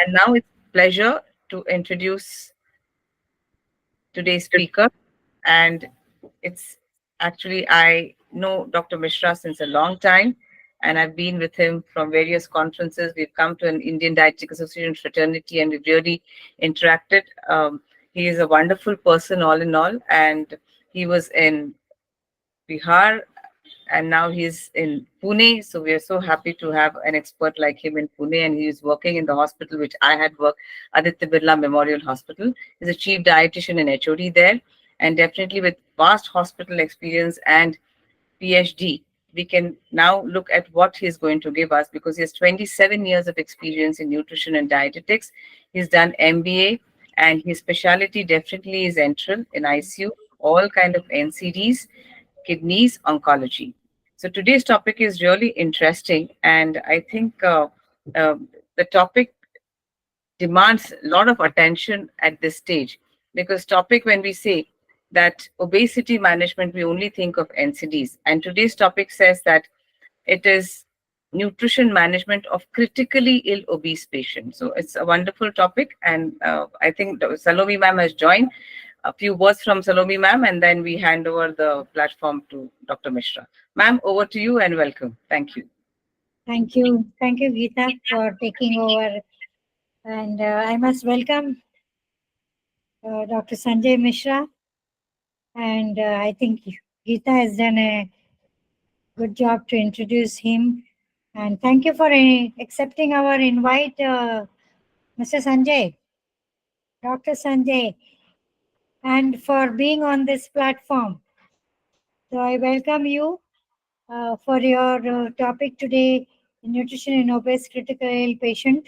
And now it's a pleasure to introduce today's speaker. And it's actually, I know Dr. Mishra since a long time, and I've been with him from various conferences. We've come to an Indian Dietetic Association fraternity, and we've really interacted. He is a wonderful person, all in all, and he was in Bihar, and now he's in Pune. So we are so happy to have an expert like him in Pune, and he is working in the hospital which I had worked, Aditya Birla Memorial Hospital. He's a chief dietitian and HOD there, and definitely with vast hospital experience and Ph.D. We can now look at what he's going to give us because he has 27 years of experience in nutrition and dietetics. He's done MBA, and his specialty definitely is enteral in ICU, all kind of NCDs, kidneys, oncology. So today's topic is really interesting, and I think uh, the topic demands a lot of attention at this stage because topic when we say that obesity management we only think of NCDs, and today's topic says that it is nutrition management of critically ill obese patients. So it's a wonderful topic, and I think Salome ma'am has joined. A few words from Salome ma'am, and then we hand over the platform to Dr. Mishra. Ma'am, over to you and welcome. Thank you. Thank you. Thank you, Geeta, for taking over. And I must welcome Dr. Sanjay Mishra. And I think Geeta has done a good job to introduce him. And thank you for accepting our invite, Mr. Sanjay, Dr. Sanjay, and for being on this platform. So I welcome you for your topic today, nutrition in obese critical ill patient.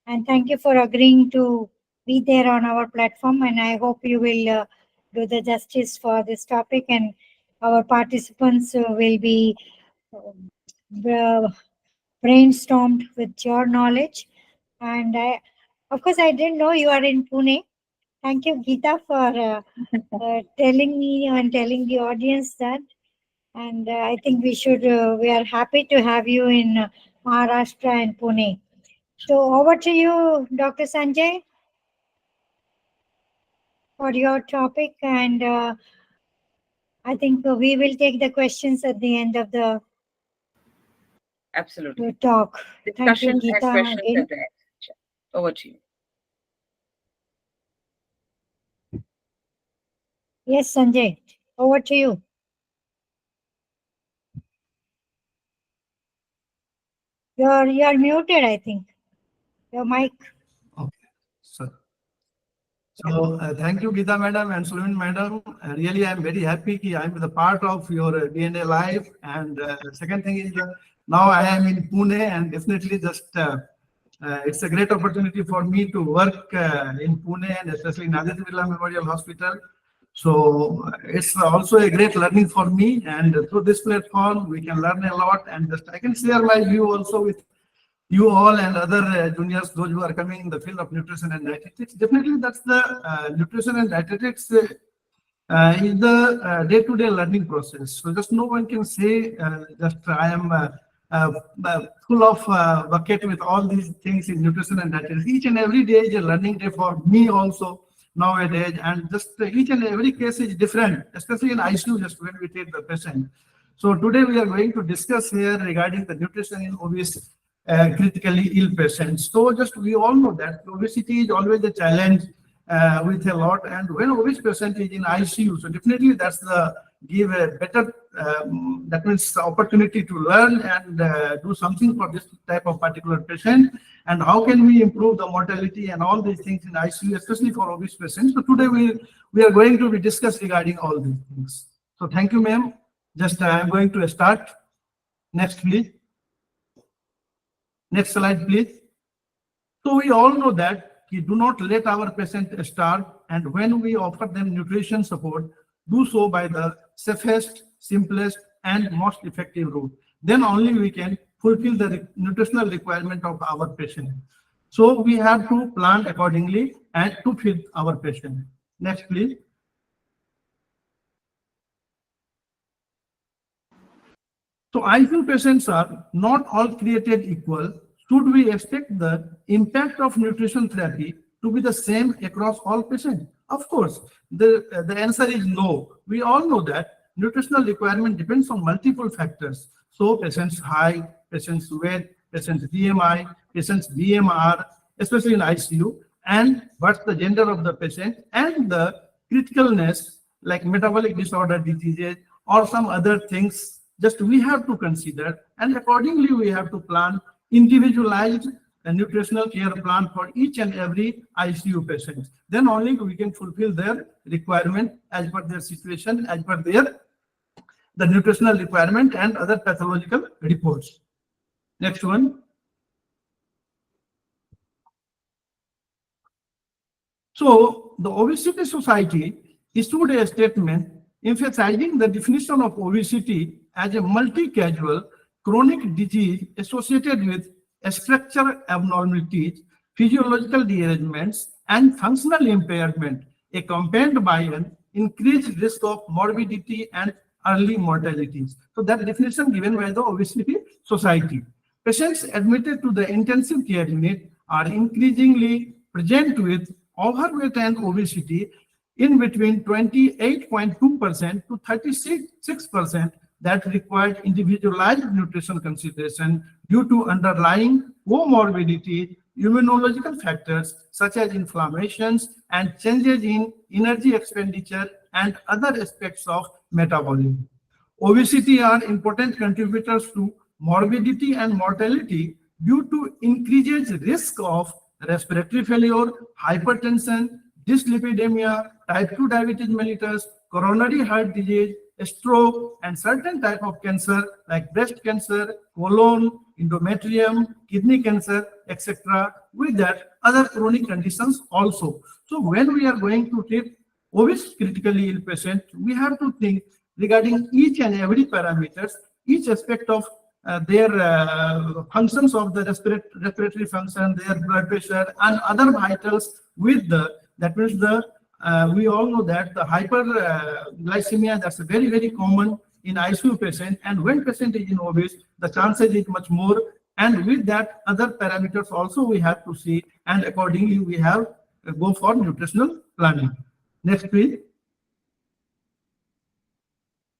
And thank you for agreeing to be there on our platform. And I hope you will do the justice for this topic, and our participants will be brainstormed with your knowledge. And of course, I didn't know you are in Pune. Thank you, Geeta, for telling me and telling the audience that. And I think we are happy to have you in Maharashtra and Pune. So over to you, Dr. Sanjay, for your topic. And I think we will take the questions at the end of the Absolutely. talk. Thank you, Discussion and Geeta, questions again. at the end. Over to you. Yes, Sanjay, over to you. You're muted, I think. Your mic. Okay. So thank you, Geeta madam and Sullivan madam. Really, I'm very happy that I'm the part of your DNA life. And second thing is now I am in Pune, and definitely just it's a great opportunity for me to work in Pune, and especially in Aditya Birla Memorial Hospital. So it's also a great learning for me, and through this platform we can learn a lot, and just I can share my view also with you all and other juniors, those who are coming in the field of nutrition and dietetics. Definitely that's the nutrition and dietetics is the day-to-day learning process. So just no one can say just I am full of bucket with all these things in nutrition and dietetics. Each and every day is a learning day for me also nowadays, and just each and every case is different, especially in ICU, just when we take the patient. So today we are going to discuss here regarding the nutrition in obese critically ill patients. So just we all know that obesity is always a challenge with a lot, and when obese patient is in ICU, so definitely that's the give a better that means opportunity to learn and do something for this type of particular patient, and how can we improve the mortality and all these things in ICU, especially for obese patients. So today we are going to be discuss regarding all these things. So thank you, ma'am. Just I'm going to start. Next, please. Next slide, please. So we all know that we do not let our patient starve, and when we offer them nutrition support, do so by the safest, simplest, and most effective route. Then only we can fulfill the nutritional requirement of our patient. So we have to plan accordingly and to feed our patient. Next, please. So ICU patients are not all created equal. should we expect the impact of nutrition therapy to be the same across all patients? Of course, the answer is no. We all know that nutritional requirement depends on multiple factors. So patient's height, patient's weight, patient's BMI, patient's BMR, especially in ICU, and what's the gender of the patient, and the criticalness like metabolic disorder diseases or some other things just we have to consider, and accordingly we have to plan individualized nutritional care plan for each and every ICU patient. Then only we can fulfill their requirement as per their situation, as per their the nutritional requirement and other pathological reports. Next one. So the Obesity Society issued a statement emphasizing the definition of obesity as a multi-causal chronic disease associated with structural abnormalities, physiological derangements, and functional impairment, accompanied by an increased risk of morbidity and early mortalities. So that definition given by the Obesity Society. Patients admitted to the intensive care unit are increasingly present with overweight and obesity in between 28.2% to 36% that required individualized nutrition consideration due to underlying comorbidity, immunological factors such as inflammations and changes in energy expenditure and other aspects of metabolism. Obesity are important contributors to morbidity and mortality due to increased risk of respiratory failure, hypertension, dyslipidemia, type 2 diabetes mellitus, coronary heart disease, stroke, and certain type of cancer like breast cancer, colon, endometrium, kidney cancer, etc. With that, other chronic conditions also. So when we are going to treat obese critically ill patient, we have to think regarding each and every parameters, each aspect of their functions of the respiratory function, their blood pressure, and other vitals with the, that means the, we all know that the hyperglycemia, that's very, very common in ICU patient, and when patient is in obese, the chances is much more, and with that, other parameters also we have to see, and accordingly we have go for nutritional planning. Next, please.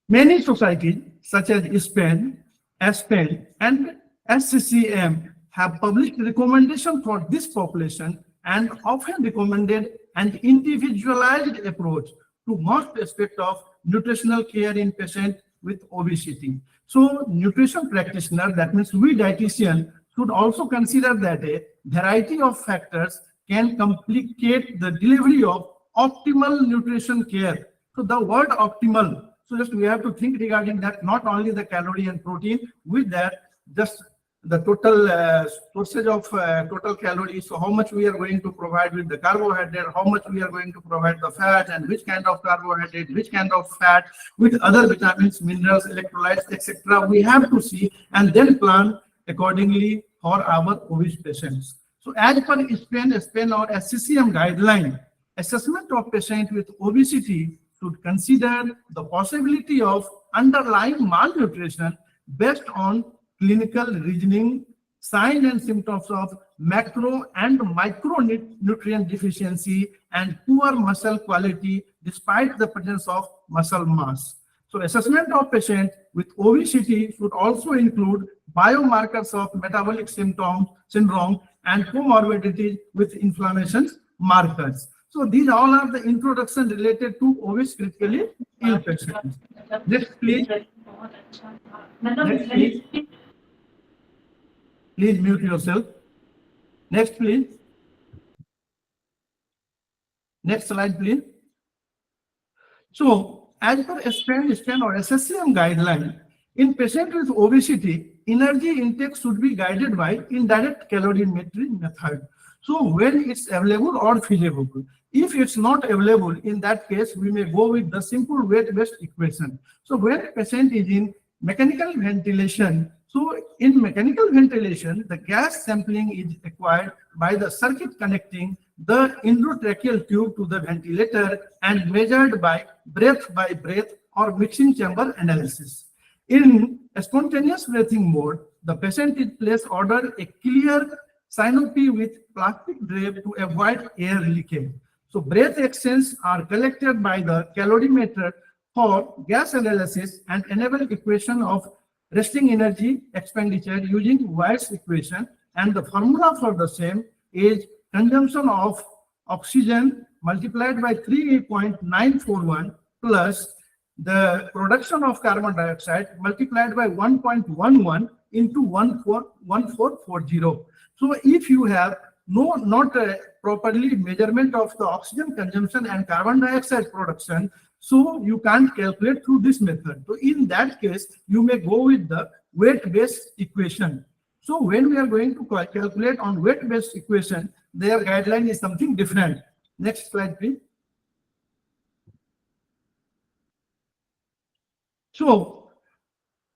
Many societies, such as Spain, ASPEN, and SCCM, have published recommendations for this population and often recommended an individualized approach to most aspects of nutritional care in patients with obesity. So, nutrition practitioner, that means we dietitian, should also consider that a variety of factors can complicate the delivery of optimal nutrition care. So, the word optimal, so just we have to think regarding that, not only the calorie and protein, with that, just the total sources of total calories, so how much we are going to provide with the carbohydrate, how much we are going to provide the fat, and which kind of carbohydrate, which kind of fat, with other vitamins, minerals, electrolytes, etc. We have to see and then plan accordingly for our obese patients. So as per SPEN or SCCM guideline, assessment of patient with obesity should consider the possibility of underlying malnutrition based on clinical reasoning, signs and symptoms of macro and micronutrient deficiency, and poor muscle quality despite the presence of muscle mass. So assessment of patient with obesity should also include biomarkers of metabolic syndrome and comorbidities with inflammation markers. So these all are the introduction related to obese critically ill patients. Next, please. Next, please. Please mute yourself. Next, please. Next slide, please. So, as per SPEN or SCCM guideline, in patient with obesity, energy intake should be guided by indirect calorimetry method. So, when it's available or feasible. If it's not available, in that case, we may go with the simple weight-based equation. So, when a patient is in mechanical ventilation, so in mechanical ventilation, the gas sampling is acquired by the circuit connecting the endotracheal tube to the ventilator and measured by breath or mixing chamber analysis. In a spontaneous breathing mode, the patient is placed order a clear canopy with plastic drape to avoid air leakage. So breath exchange are collected by the calorimeter for gas analysis and enable equation of resting energy expenditure using White's equation, and the formula for the same is consumption of oxygen multiplied by 3.941 plus the production of carbon dioxide multiplied by 1.11 into 1440. So if you have not properly measurement of the oxygen consumption and carbon dioxide production, so you can't calculate through this method. So in that case, you may go with the weight-based equation. So when we are going to calculate on weight-based equation, their guideline is something different. Next slide, please. So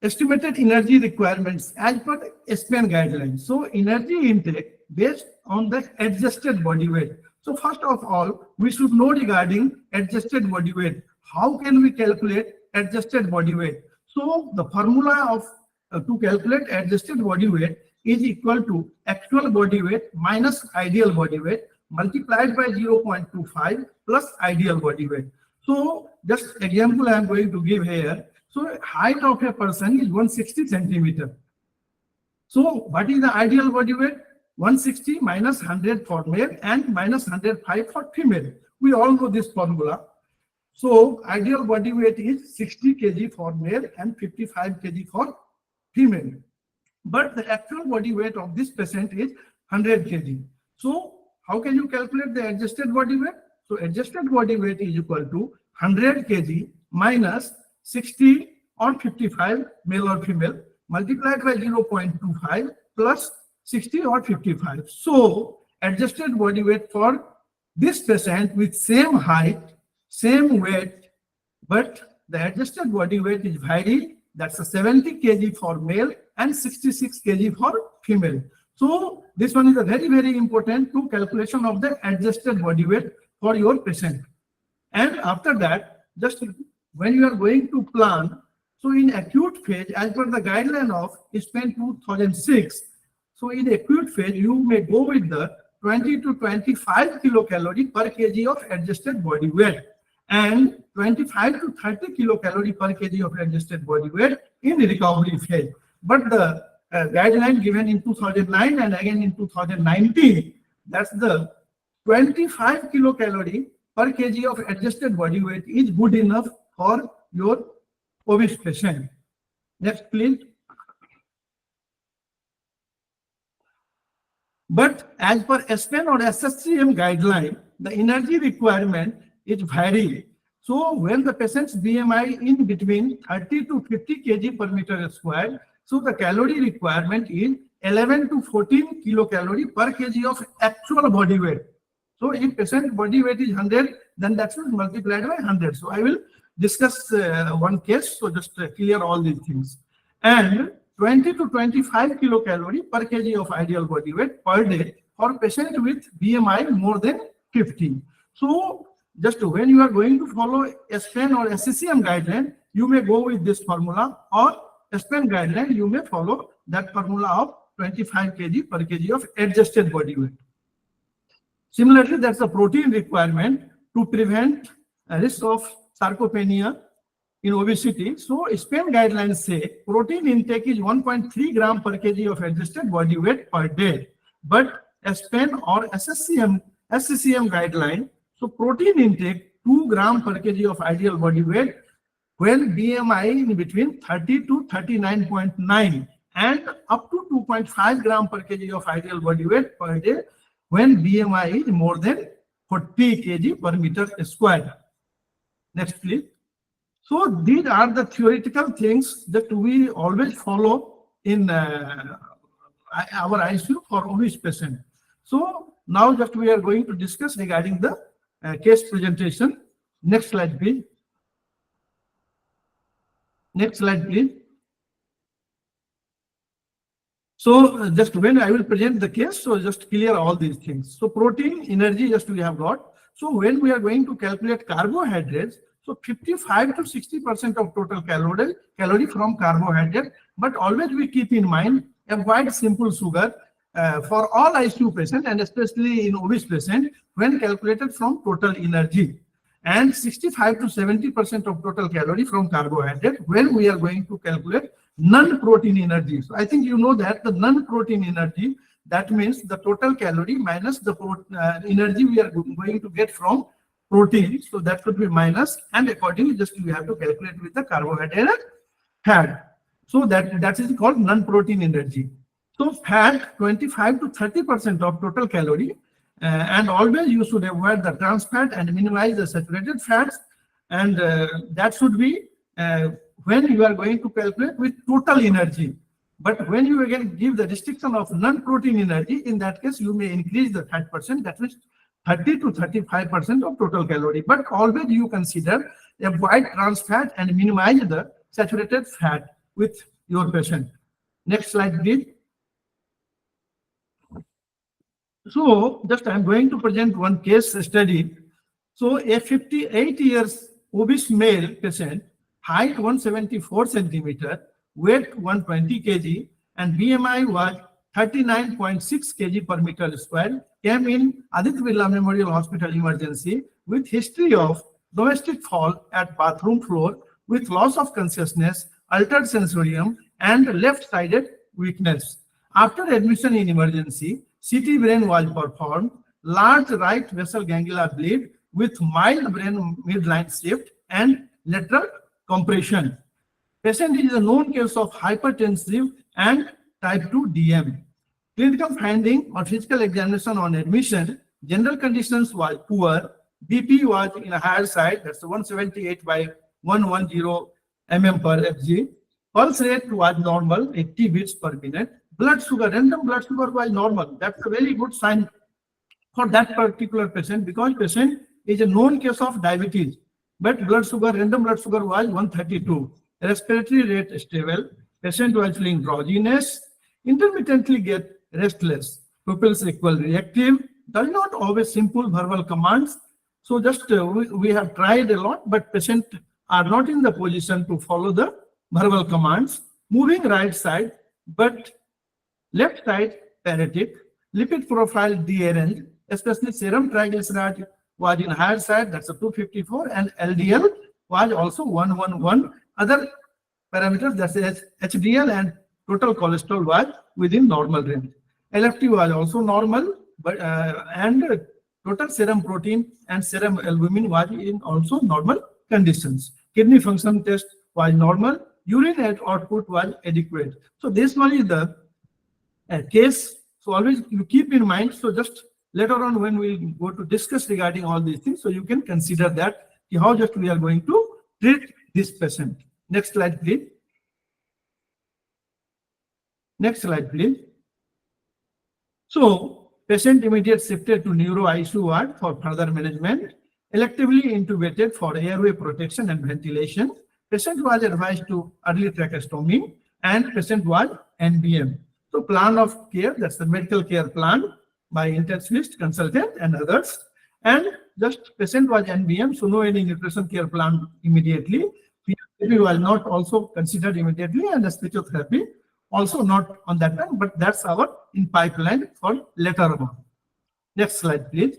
estimated energy requirements as per SPN guidelines. So energy intake based on the adjusted body weight. So first of all, we should know regarding adjusted body weight. How can we calculate adjusted body weight? So the formula of to calculate adjusted body weight is equal to actual body weight minus ideal body weight multiplied by 0.25 plus ideal body weight. So just example I am going to give here. So height of a person is 160 centimeter. So what is the ideal body weight? 160 minus 100 for male and minus 105 for female. We all know this formula. So ideal body weight is 60 kg for male and 55 kg for female. But the actual body weight of this patient is 100 kg. So how can you calculate the adjusted body weight? So adjusted body weight is equal to 100 kg minus 60 or 55 male or female multiplied by 0.25 plus 60 or 55. So adjusted body weight for this patient with same height, same weight, but the adjusted body weight is varied. That's a 70 kg for male and 66 kg for female. So this one is a very, very important to calculation of the adjusted body weight for your patient. And after that, just when you are going to plan, so in acute phase, as per the guideline of SPN 2006, so in acute phase, you may go with the 20 to 25 kilocalorie per kg of adjusted body weight and 25 to 30 kilocalorie per kg of adjusted body weight in recovery phase. But the guideline given in 2009 and again in 2019, that's the 25 kilocalorie per kg of adjusted body weight is good enough for your obese patient. Next, please. But as per SPN or SSCM guideline, the energy requirement is varied. So when the patient's BMI in between 30 to 50 kg per meter square, so the calorie requirement is 11 to 14 kilocalorie per kg of actual body weight. So if patient body weight is 100, then that should multiplied by 100. So I will discuss one case, so just clear all these things. And 20 to 25 kilocalorie per kg of ideal body weight per day for patient with BMI more than 50. So just when you are going to follow SPN or SCCM guideline, you may go with this formula, or SPN guideline, you may follow that formula of 25 kg per kg of adjusted body weight. Similarly, that's a protein requirement to prevent a risk of sarcopenia in obesity. So SPN guidelines say protein intake is 1.3 gram per kg of adjusted body weight per day. But SPN or SCCM guideline, so protein intake 2 gram per kg of ideal body weight when BMI in between 30 to 39.9 and up to 2.5 gram per kg of ideal body weight per day when BMI is more than 40 kg per meter square. Next, please. So these are the theoretical things that we always follow in our ICU for obese patient. So now just we are going to discuss regarding the case presentation. Next slide, please. Next slide, please. So just when I will present the case, so just clear all these things. So protein, energy, just we have got. So when we are going to calculate carbohydrates, so 55 to 60% of total calorie from carbohydrate, but always we keep in mind avoid simple sugar for all ICU patients and especially in obese patient when calculated from total energy, and 65 to 70% of total calorie from carbohydrate when we are going to calculate non-protein energy. So I think you know that the non-protein energy, that means the total calorie minus the energy we are going to get from protein. So that could be minus, and accordingly just we have to calculate with the carbohydrate and fat. So that is called non-protein energy. So fat 25 to 30% of total calorie, and always you should avoid the trans fat and minimize the saturated fats, and that should be when you are going to calculate with total energy. But when you again give the restriction of non-protein energy, in that case you may increase the fat percent, that means 30 to 35% of total calorie. But always you consider avoid trans fat and minimize the saturated fat with your patient. Next slide, please. So just I'm going to present one case study. So a 58 years obese male patient, height 174 centimeter, weight 120 kg, and BMI was 39.6 kg per meter square, came in Aditya Birla Memorial Hospital emergency with history of domestic fall at bathroom floor with loss of consciousness, altered sensorium, and left-sided weakness. After admission in emergency, CT brain was performed, large right vessel ganglia bleed with mild brain midline shift and lateral compression. Patient is a known case of hypertensive and type 2 DM. Clinical finding or physical examination on admission, general conditions was poor, BP was in a higher side, that's 178 by 110 mm per Fg. Pulse rate was normal, 80 beats per minute. Blood sugar, random blood sugar was normal. That's a very good sign for that particular patient because patient is a known case of diabetes. But blood sugar, random blood sugar was 132. Respiratory rate stable. Patient was feeling drowsiness, intermittently get restless. Pupils equal reactive, does not obey simple verbal commands. So just we have tried a lot, but patient are not in the position to follow the verbal commands. Moving right side, but left side paralytic, lipid profile deranged, especially serum triglyceride was in higher side, that's a 254, and LDL was also 111. Other parameters, that's HDL and total cholesterol was within normal range. LFT was also normal, but and total serum protein and serum albumin was in also normal conditions. Kidney function test was normal. Urine output was adequate. So this one is the case. So always you keep in mind. So just later on when we go to discuss regarding all these things, so you can consider that how just we are going to treat this patient. Next slide, please. Next slide, please. So patient immediate shifted to neuro ICU ward for further management, electively intubated for airway protection and ventilation. Patient was advised to early tracheostomy and patient was NBM. So plan of care, that's the medical care plan by intensivist, consultant and others. And just patient was NBM, so no any nutrition care plan immediately. Physiotherapy was not also considered immediately, and the speech therapy also not on that time, but that's our in pipeline for later on. Next slide, please.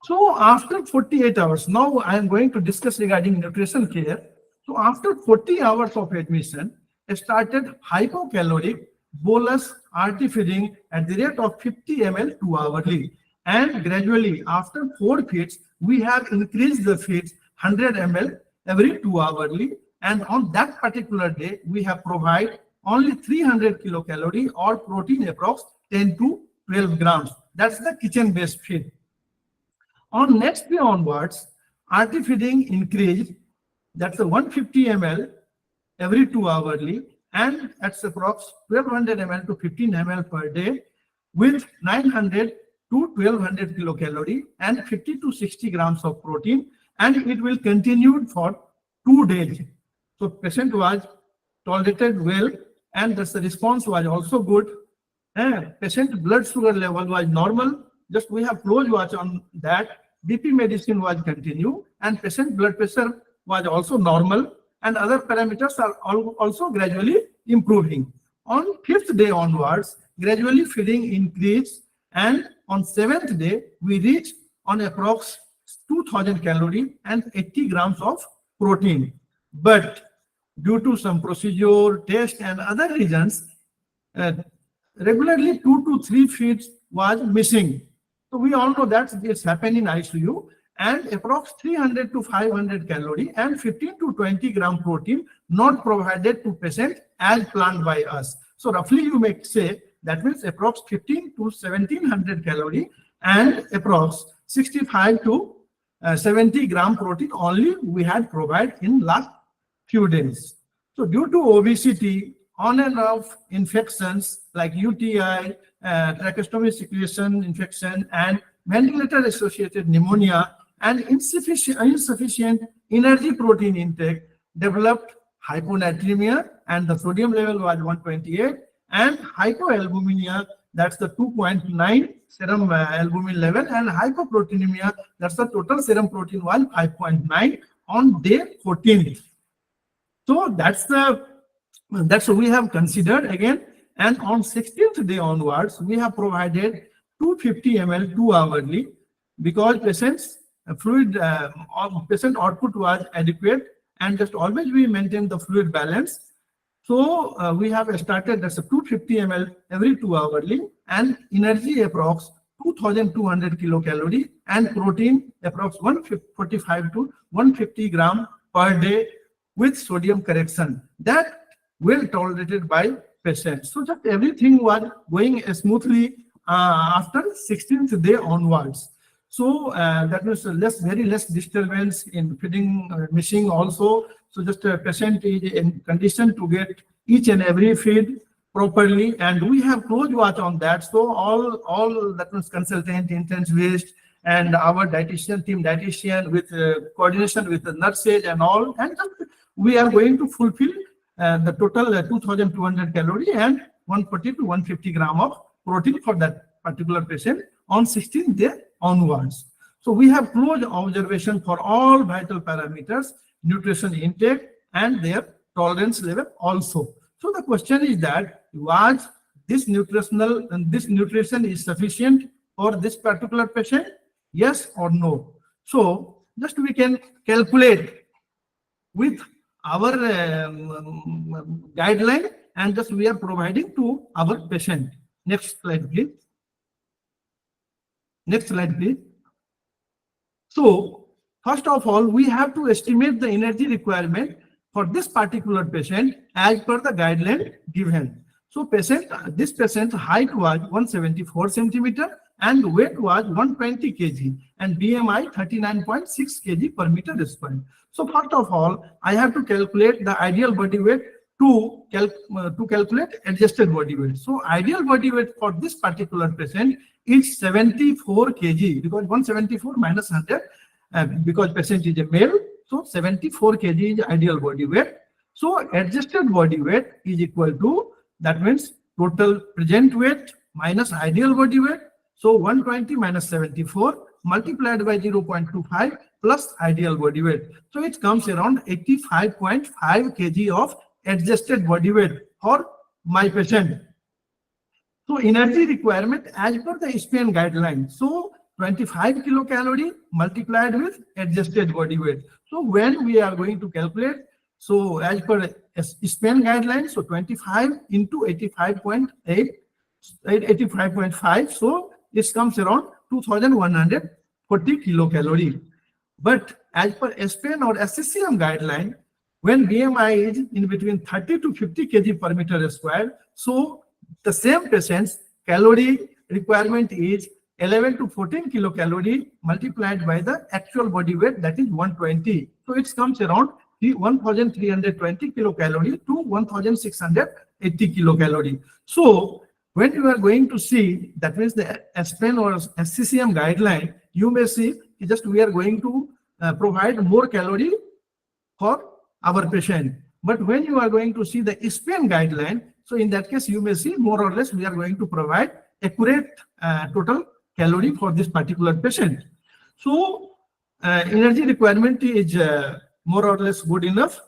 So after 48 hours, now I am going to discuss regarding nutrition care. So after 40 hours of admission, I started hypocaloric bolus RT feeding at the rate of 50 ml 2 hourly. And gradually after 4 feeds, we have increased the feeds 100 ml every 2 hourly. And on that particular day, we have provided only 300 kilocalorie or protein approx 10 to 12 grams. That's the kitchen-based feed. On next day onwards, RT feeding increased. That's a 150 ml every 2 hourly, and that's approx 1200 ml to 15 ml per day with 900 to 1200 kilocalorie and 50 to 60 grams of protein, and it will continue for 2 days. So patient was tolerated well, and the response was also good. And patient blood sugar level was normal. Just we have close watch on that. BP medicine was continued, and patient blood pressure was also normal. and other parameters are also gradually improving. On 5th day onwards, gradually feeding increased, and on 7th day, we reached on approx 2000 calorie and 80 grams of protein. But due to some procedure, test, and other reasons, uh, regularly 2 to 3 feeds was missing. So we all know that it's happened in ICU, and approx 300 to 500 calorie and 15 to 20 gram protein not provided to patient as planned by us. So roughly you may say that means approx 15 to 1700 calorie and approx 65 to 70 gram protein only we had provided in last few days. So due to obesity, on and off infections like UTI, tracheostomy secretion infection, and ventilator-associated pneumonia, and insufficient energy protein intake, developed hyponatremia, and the sodium level was 128, and hypoalbuminemia, that's the 2.9 serum albumin level, and hypoproteinemia, that's the total serum protein was 5.9 on day 14. So that's what we have considered again. And on 16th day onwards, we have provided 250 ml 2 hourly because patient's patient output was adequate, and just always we maintain the fluid balance. So we have started that's a 250 ml every 2 hourly, and energy approx 2200 kilocalorie, and protein approx 145 to 150 gram per day with sodium correction. That well tolerated by patients. So just everything was going smoothly after 16th day onwards. So that was very less disturbance in feeding missing also. So just a patient is in condition to get each and every feed properly, and we have close watch on that. So all that was consultant, intensivist, and our dietitian with coordination with the nurses and all, and we are going to fulfill the total 2200 calorie and 140 to 150 gram of protein for that particular patient on 16th day onwards. So we have close observation for all vital parameters, nutrition intake, and their tolerance level also. So the question is that was this nutrition is sufficient for this particular patient? Yes or no? So just we can calculate with our guideline, and just we are providing to our patient. Next slide, please. Next slide, please. So first of all, we have to estimate the energy requirement for this particular patient as per the guideline given. So this patient's height was 174 centimeter and weight was 120 kg and BMI 39.6 kg per meter square. So first of all, I have to calculate the ideal body weight to calculate adjusted body weight. So ideal body weight for this particular patient is 74 kg because 174 minus 100 because patient is a male. So 74 kg is ideal body weight. So adjusted body weight is equal to, that means total present weight minus ideal body weight. So 120 minus 74 multiplied by 0.25 plus ideal body weight. So it comes around 85.5 kg of adjusted body weight for my patient. So energy requirement as per the SPN guideline. So 25 kilocalorie multiplied with adjusted body weight. So when we are going to calculate, so as per SPN guideline, so 25 into 85.8, 85.5. So this comes around 2140 kilocalorie. But as per SPN or SCCM guideline, when BMI is in between 30 to 50 kg per meter square, so the same patient's calorie requirement is 11 to 14 kilocalorie multiplied by the actual body weight, that is 120. So it comes around 1320 kilocalorie to 1680 kilocalorie. So when you are going to see, that means the SPN or SCCM guideline, you may see just we are going to provide more calorie for our patient. But when you are going to see the SPN guideline, so in that case, you may see more or less we are going to provide accurate total calorie for this particular patient. So energy requirement is more or less good enough.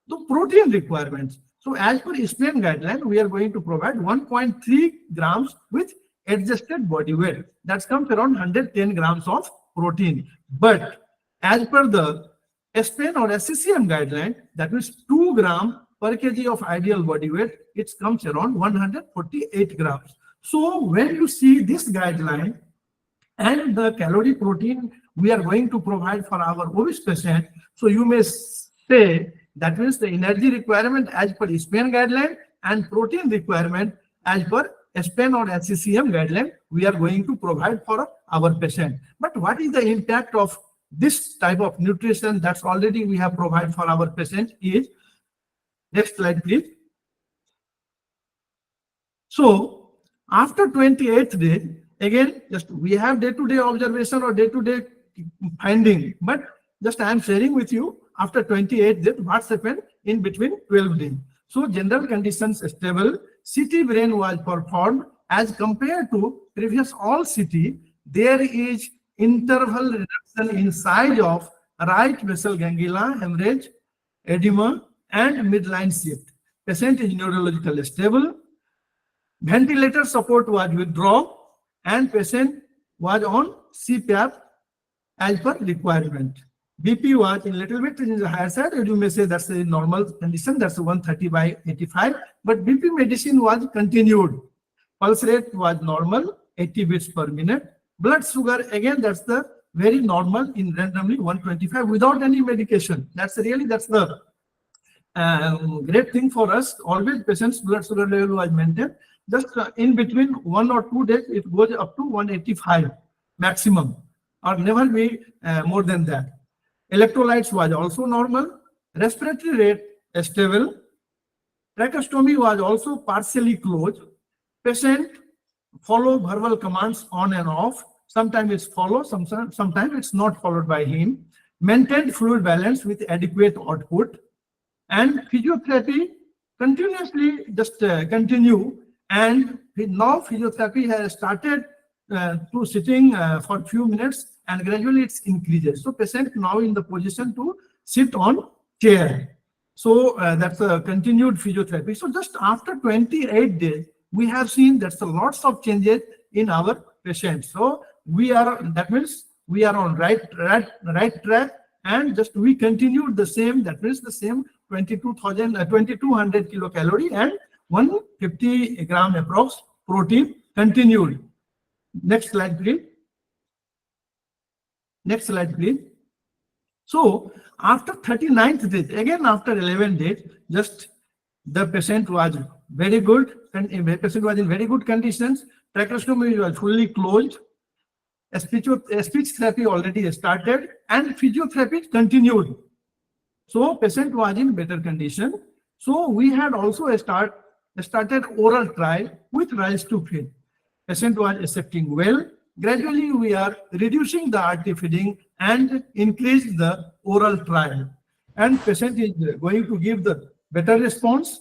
the protein requirements. So as per SPM guideline, we are going to provide 1.3 grams with adjusted body weight. That comes around 110 grams of protein. But as per the SPN or SCCM guideline, that means 2 gram per kg of ideal body weight, it comes around 148 grams. So when you see this guideline and the calorie protein we are going to provide for our obese patient, so you may say that means the energy requirement as per SPN guideline and protein requirement as per SPN or SCCM guideline we are going to provide for our patient. But what is the impact of this type of nutrition that's already we have provided for our patient is, next slide please. So after 28th day, again, just we have day-to-day observation or day-to-day finding, but just I am sharing with you after 28th day what's happened in between 12 days. So general conditions stable, CT brain was performed as compared to previous all CT. There is interval reduction in size of right vessel ganglia, hemorrhage, edema, and midline shift. Patient is neurological stable. Ventilator support was withdrawn and patient was on CPAP as per requirement. BP was a little bit in the higher side, and you may say that's a normal condition, that's 130/85, but BP medicine was continued. Pulse rate was normal, 80 beats per minute. Blood sugar, again, that's the very normal in randomly 125 without any medication. That's the great thing for us. Always patient's blood sugar level was maintained. Just in between 1 or 2 days, it goes up to 185 maximum, or never be more than that. Electrolytes was also normal. Respiratory rate stable. Tracheostomy was also partially closed. Patient follow verbal commands on and off. Sometimes it's followed, sometimes it's not followed by him. Maintained fluid balance with adequate output. And physiotherapy continuously just continue. And now physiotherapy has started to sitting for a few minutes, and gradually it's increases. So patient now in the position to sit on chair. So that's a continued physiotherapy. So just after 28 days, we have seen that's a lots of changes in our patients. So that means we are on right track, and just we continued the same, that means the same 2200 kilocalorie and 150 gram approx protein continued. Next slide, please. Next slide, please. So after 39th day, again after 11 days, just the patient was very good, and the patient was in very good conditions. Tracheostomy was fully closed. Speech therapy already started, and physiotherapy continued. So patient was in better condition. So we had also started oral trial with rise to feed. Patient was accepting well. Gradually, we are reducing the RT feeding and increase the oral trial. And patient is going to give the better response.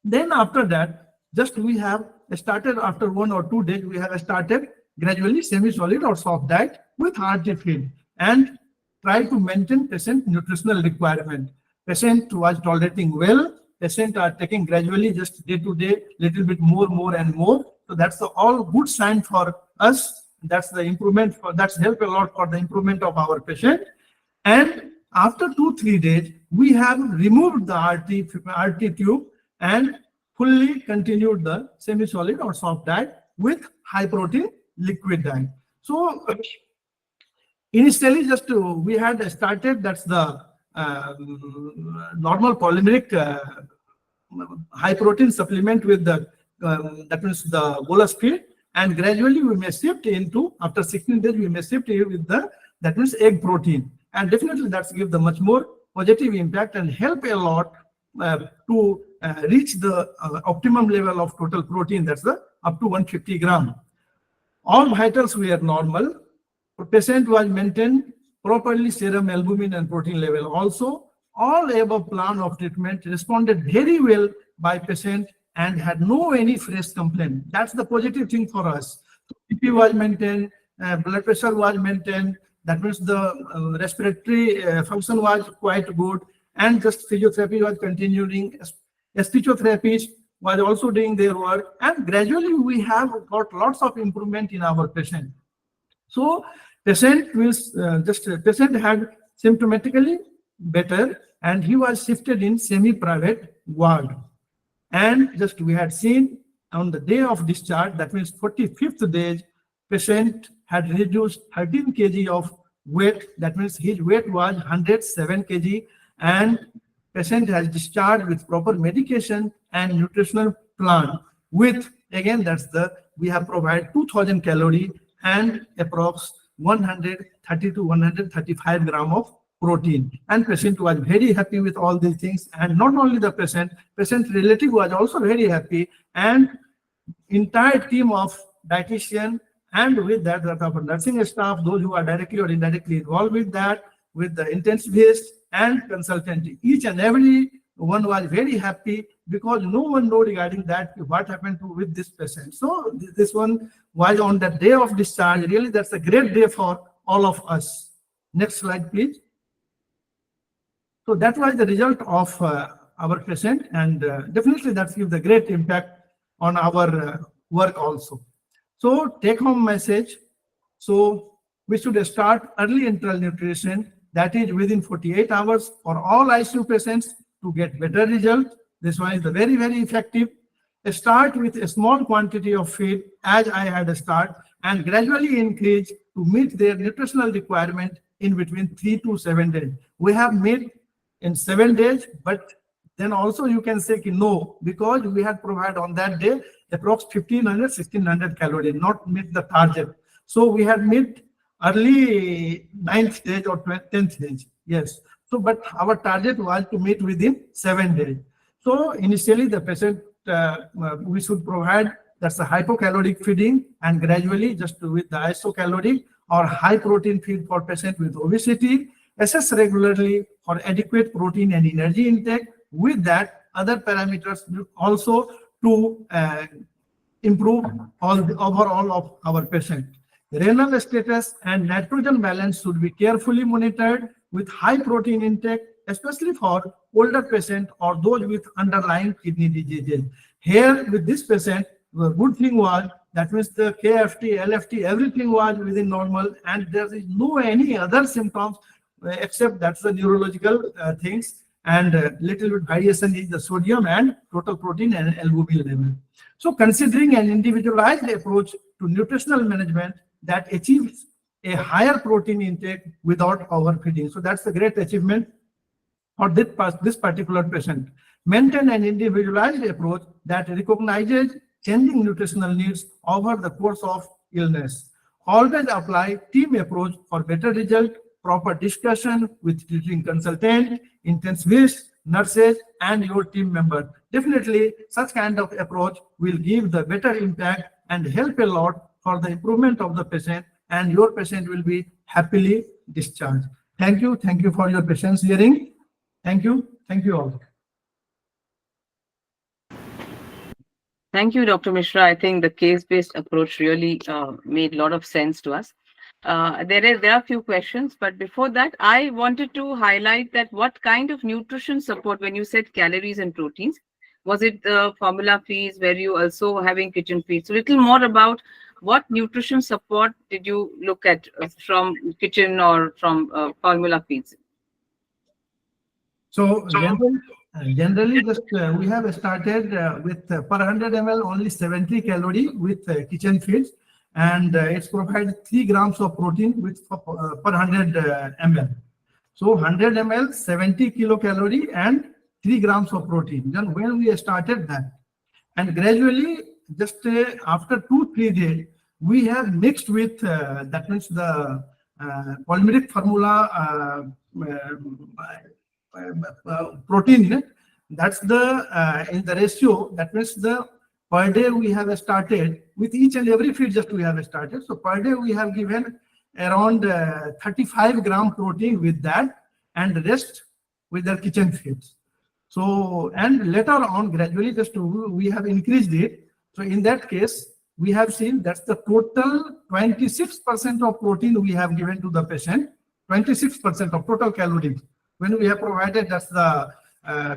Then after that, just we have started after 1 or 2 days, we have started gradually semi-solid or soft diet with RT feed and try to maintain patient nutritional requirement. Patient was tolerating well. Patient are taking gradually just day to day, little bit more and more. So that's the all good sign for us. That's the improvement that's helped a lot for the improvement of our patient. And after 2-3 days, we have removed the RT tube and fully continued the semi-solid or soft diet with high protein liquid diet. So initially just we had started, that's the normal polymeric high protein supplement with the that means the bolus feed, and gradually we may shift into, after 16 days we may shift with the, that means egg protein, and definitely that's give the much more positive impact and help a lot to reach the optimum level of total protein, that's the up to 150 gram. All vitals were normal. Patient was maintained properly, serum albumin and protein level also. All above plan of treatment responded very well by patient and had no any fresh complaint. That's the positive thing for us. BP was maintained, blood pressure was maintained. That means the respiratory function was quite good, and just physiotherapy was continuing. Speech therapists was also doing their work, and gradually we have got lots of improvement in our patient. So patient was patient had symptomatically better, and he was shifted in semi-private ward. And just we had seen on the day of discharge, that means 45th day, patient had reduced 13 kg of weight. That means his weight was 107 kg, and patient has discharged with proper medication and nutritional plan. With again, we have provided 2000 calorie and approx 130 to 135 gram of protein, and patient was very happy with all these things. And not only the patient relative was also very happy, and entire team of dietitian, and with that our nursing staff, those who are directly or indirectly involved with that, with the intensivist and consultant, each and every one was very happy, because no one know regarding that what happened with this patient. So this one was on the day of discharge. Really, that's a great day for all of us. Next slide, please. So that was the result of our patient, and definitely that gives a great impact on our work also. So take home message. So we should start early enteral nutrition, that is within 48 hours for all ICU patients to get better result. This one is the very, very effective. Start with a small quantity of feed, as I had start, and gradually increase to meet their nutritional requirement in between 3 to 7 days. We have met in 7 days, but then also you can say no, because we had provided on that day approx 1500-1600 calories, not meet the target. So we had met early 9th stage or 10th stage. Yes. So, but our target was to meet within 7 days. So initially the patient, we should provide, that's a hypocaloric feeding, and gradually just with the isocaloric or high protein feed for patient with obesity. Assess regularly for adequate protein and energy intake. With that, other parameters also to improve all the overall of our patient. Renal status and nitrogen balance should be carefully monitored with high protein intake, especially for older patient or those with underlying kidney diseases. Here with this patient, the good thing was that means the KFT, LFT, everything was within normal, and there is no any other symptoms except that's the neurological things, and little bit variation is the sodium and total protein and albumin level. So considering an individualized approach to nutritional management that achieves a higher protein intake without overfeeding. So that's a great achievement for this particular patient. Maintain an individualized approach that recognizes changing nutritional needs over the course of illness. Always apply team approach for better result. Proper discussion with treating consultant, intensivist, nurses, and your team member. Definitely, such kind of approach will give the better impact and help a lot for the improvement of the patient, and your patient will be happily discharged. Thank you. Thank you for your patience hearing. Thank you. Thank you all. Thank you, Dr. Mishra. I think the case-based approach really made a lot of sense to us. There are a few questions, but before that, I wanted to highlight that what kind of nutrition support, when you said calories and proteins, was it the formula feeds? Were you also having kitchen feeds? So, a little more about what nutrition support did you look at from kitchen or from formula feeds? So generally just we have started with per 100 ml only 70 calorie with kitchen feeds, and it's provided 3 grams of protein with per 100 ml. So 100 ml, 70 kilocalorie and 3 grams of protein. Then when we started that, and gradually just after 2-3 days, we have mixed with that means the polymeric formula protein. That's the in the ratio. That means the per day we have started with each and every feed. Just we have started. So per day we have given around 35 gram protein with that, and the rest with the kitchen feeds. So, and later on gradually just we have increased it. So in that case, we have seen that's the total 26% of protein we have given to the patient, 26% of total calories. When we have provided, that's the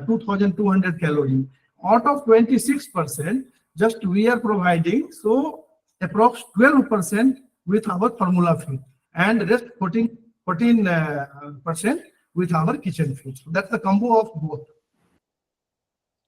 2200 calorie. Out of 26%, just we are providing, so approx 12% with our formula feed, and rest 14% with our kitchen feed. So that's the combo of both.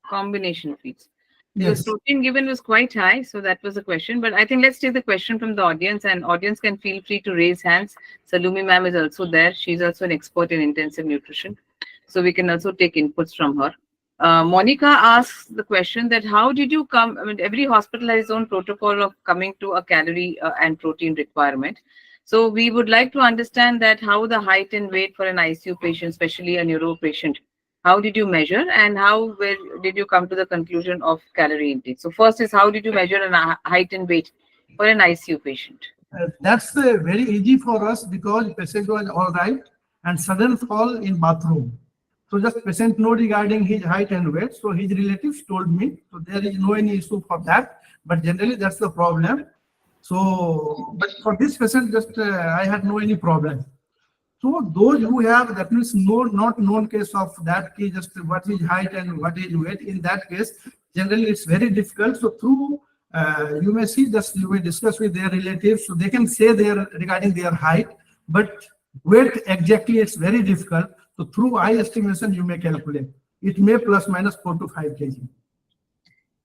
Combination feeds. Because Yes. protein given was quite high, so that was the question. But I think let's take the question from the audience, and audience can feel free to raise hands. Salumi ma'am is also there. She's also an expert in intensive nutrition, so we can also take inputs from her. Monica asks the question that how did you come? I mean, every hospital has its own protocol of coming to a calorie and protein requirement. So we would like to understand that how the height and weight for an ICU patient, especially a neuro patient, how did you measure and how where did you come to the conclusion of calorie intake? So first is how did you measure an height and weight for an ICU patient? That's very easy for us because patient was all right and sudden fall in bathroom. So just patient know regarding his height and weight. So his relatives told me. So there is no any issue for that. But generally that's the problem. So, but for this patient, just I had no any problem. So those who have, that means no, not known case of that case, just what is height and what is weight. In that case, generally it's very difficult. So through you may see, just you may discuss with their relatives, so they can say their regarding their height, but weight exactly it's very difficult. So through eye estimation you may calculate. It may plus minus 4 to 5 kg.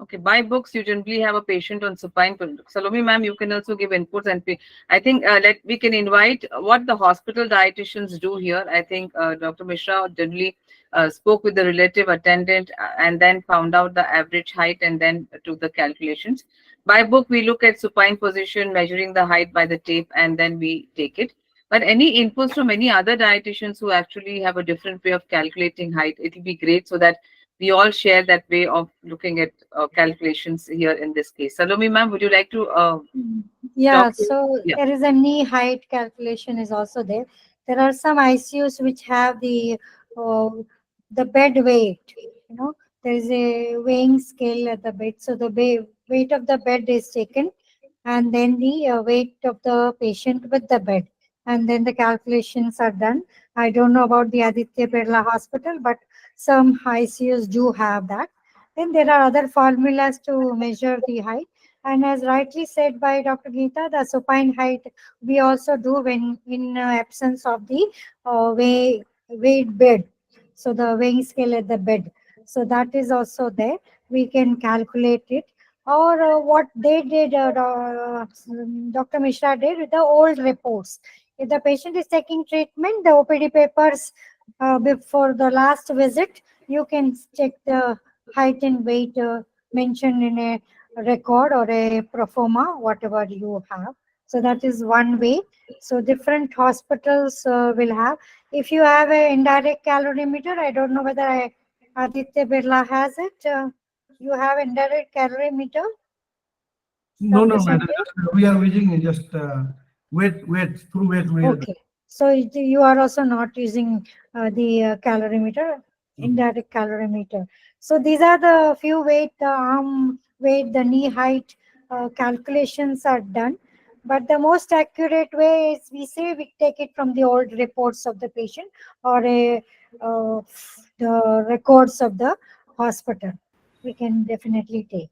Okay, by books, you generally have a patient on supine. Salome ma'am, you can also give inputs, and I think we can invite what the hospital dietitians do here. I think Dr. Mishra generally spoke with the relative attendant and then found out the average height and then to the calculations. By book, we look at supine position, measuring the height by the tape, and then we take it. But any inputs from any other dietitians who actually have a different way of calculating height, it will be great so that we all share that way of looking at calculations here in this case. Salome ma'am, would you like to Yeah, talk? so Yeah. there is a knee height calculation is also there. There are some ICUs which have uh, the bed weight. You know, there is a weighing scale at the bed. So the weight of the bed is taken, and then the weight of the patient with the bed, and then the calculations are done. I don't know about the Aditya Birla Hospital, but some ICUs do have that. Then there are other formulas to measure the height, and as rightly said by Dr. Geeta, the supine height we also do when in absence of the weight bed. So the weighing scale at the bed. So that is also there. We can calculate it. Or what they did, Dr. Mishra did with the old reports. If the patient is taking treatment, the OPD papers before the last visit, you can check the height and weight mentioned in a record or a proforma, whatever you have. So that is one way. So different hospitals will have. If you have an indirect calorimeter, I don't know whether Aditya Birla has it. You have indirect calorimeter, No, Dr. no, madam. Sanjay? We are using just weight through weight. Okay. So you are also not using the calorimeter, indirect calorimeter. So these are the few weight, the arm weight, the knee height calculations are done. But the most accurate way is we say we take it from the old reports of the patient or the records of the hospital. We can definitely take.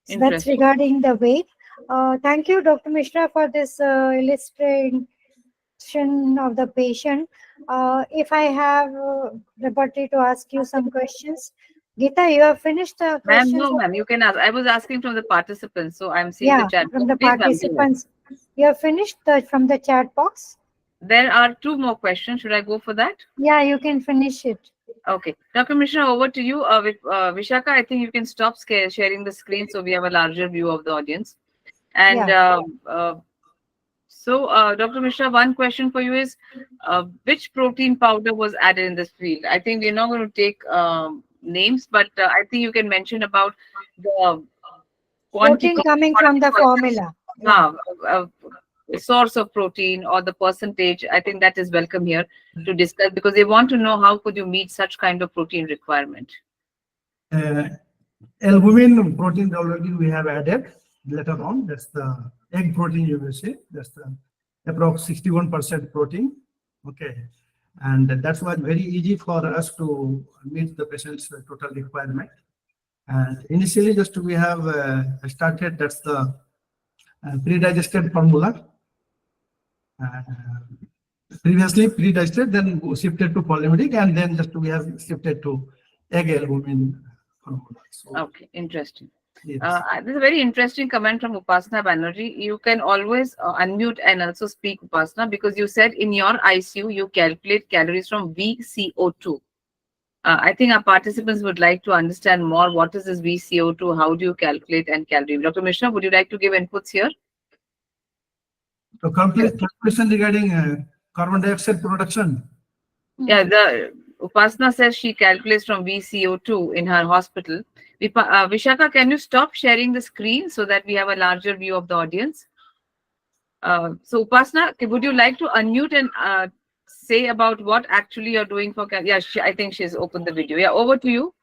So that's Interesting. regarding the weight. Thank you, Dr. Mishra, for this illustration of the patient. If I have liberty to ask you some questions, Geeta, you have finished the Ma'am, questions. no, ma'am, you can ask. I was asking from the participants, so I'm seeing the Yeah, chat from box. the Please, ma'am, go ahead. participants. You have finished from the chat box. There are two more questions. Should I go for that? Yeah, you can finish it. Okay. Dr. Mishra, over to you. With Vishaka, I think you can stop sharing the screen so we have a larger view of the audience. And Yeah. so, Dr. Mishra, one question for you is, which protein powder was added in this field? I think we're not going to take names, but I think you can mention about the quantity, Protein coming from the formula. Yeah. uh, uh, source of protein or the percentage. I think that is welcome here to discuss because they want to know how could you meet such kind of protein requirement. Albumin protein already we have added later on. That's the egg protein you will say. That's the approx 61% protein. Okay. And that's why very easy for us to meet the patient's total requirement. And initially, just we have started, that's the pre-digested formula. Uh, Previously pre-digested, then shifted to polymeric, and then just we have shifted to egg albumin formula. So, Okay, interesting. yes. This is a very interesting comment from Upasana Banerjee. You can always unmute and also speak, Upasana, because you said in your ICU you calculate calories from VCO2. I think our participants would like to understand more. What is this VCO2? How do you calculate and calorie? Dr. Mishra, would you like to give inputs here? So calculation regarding carbon dioxide production. Yeah, the Upasana says she calculates from VCO2 in her hospital. Vishaka, can you stop sharing the screen so that we have a larger view of the audience? So Upasana, would you like to unmute and say about what actually you're doing for? Yeah, I think she's opened the video. Yeah, over to you.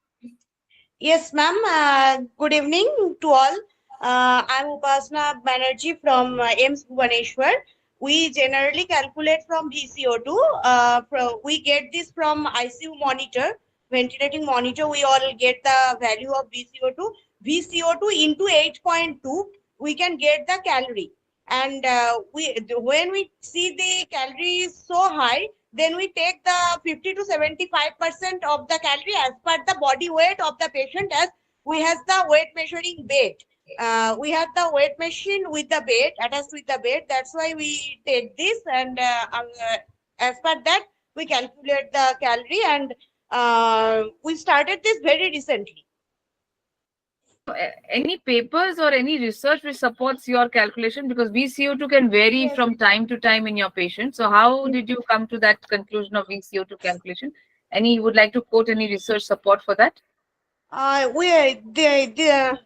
Yes, ma'am. Good evening to all. I'm Upasana Banerjee from AIMS Bhubaneswar. We generally calculate from VCO2. We get this from ICU monitor, ventilating monitor. We all get the value of VCO2. VCO2 into 8.2, we can get the calorie. And when we see the calorie is so high, then we take the 50 to 75% of the calorie as per the body weight of the patient, as we have the weight measuring bed. We have the weight machine with the bed, attached with the bed. That's why we take this, and as per that, we calculate the calorie, and we started this very recently. Any papers or any research which supports your calculation? Because VCO2 can vary Yes. from time to time in your patient. So how did you come to that conclusion of VCO2 calculation? Any would like to quote any research support for that? The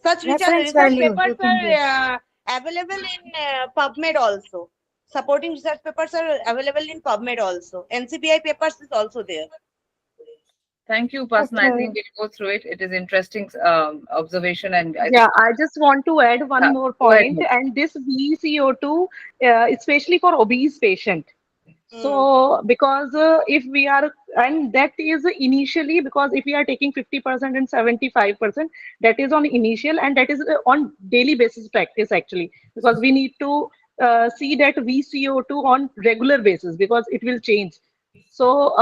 such Reference research value papers you can give. are available in PubMed also. Supporting research papers are available in PubMed also. NCBI papers is also there. Thank you, Upasana. I Okay. think we'll go through it. It is interesting observation, and I Yeah, think I just want to add one more go ahead. point, and this VCO2, especially for obese patient. So, because if we are, and that is initially, because if we are taking 50% and 75%, that is on initial, and that is on daily basis practice actually, because we need to see that VCO2 on regular basis because it will change. So,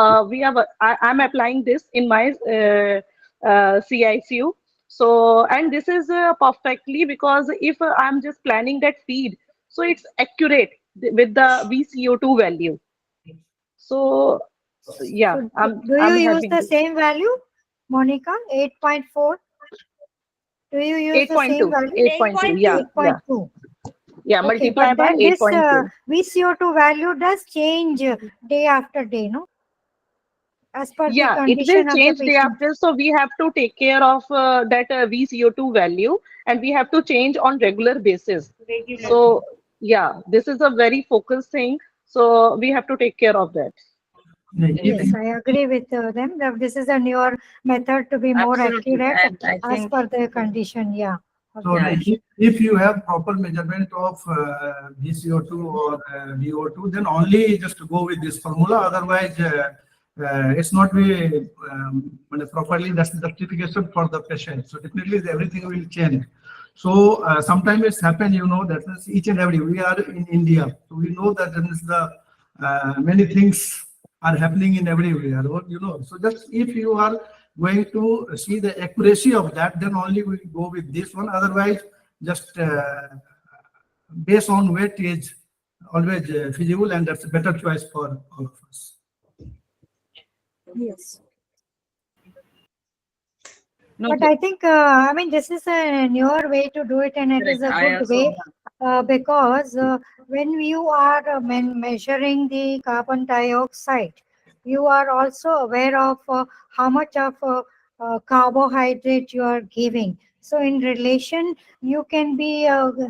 I'm applying this in my CICU. So, and this is perfectly because if I'm just planning that feed, so it's accurate with the VCO2 value. So yeah, So I'm do you I'm use having the this same value, Monica? 8.4? Do you use the same 8.2, value? 8.2. Yeah, 8.2. yeah. Okay, Multiply but by then this 8.2. VCO2 value does change day after day, no? As per the Yeah, it will condition of the change day patient. after. So we have to take care of that VCO2 value, and we have to change on regular basis. Regular. So yeah, this is a very focused thing. So we have to take care of that. Yes, I agree with them. That this is a newer method to be more Absolutely. accurate And I as think per the condition. Yeah. So Yeah. if you have proper measurement of VCO2 or VO2, then only just go with this formula. Otherwise, it's not be properly that's the justification for the patient. So definitely everything will change. So sometimes it's happened, that is each and every. We are in India, so we know that there is the many things are happening in everywhere. So just if you are going to see the accuracy of that, then only we go with this one. Otherwise, just based on weight is always feasible, and that's a better choice for all of us. Yes. no, But I think, I mean, this is a newer way to do it, and it is a I good also way because when you are measuring the carbon dioxide, you are also aware of how much of carbohydrate you are giving. So, in relation, you can be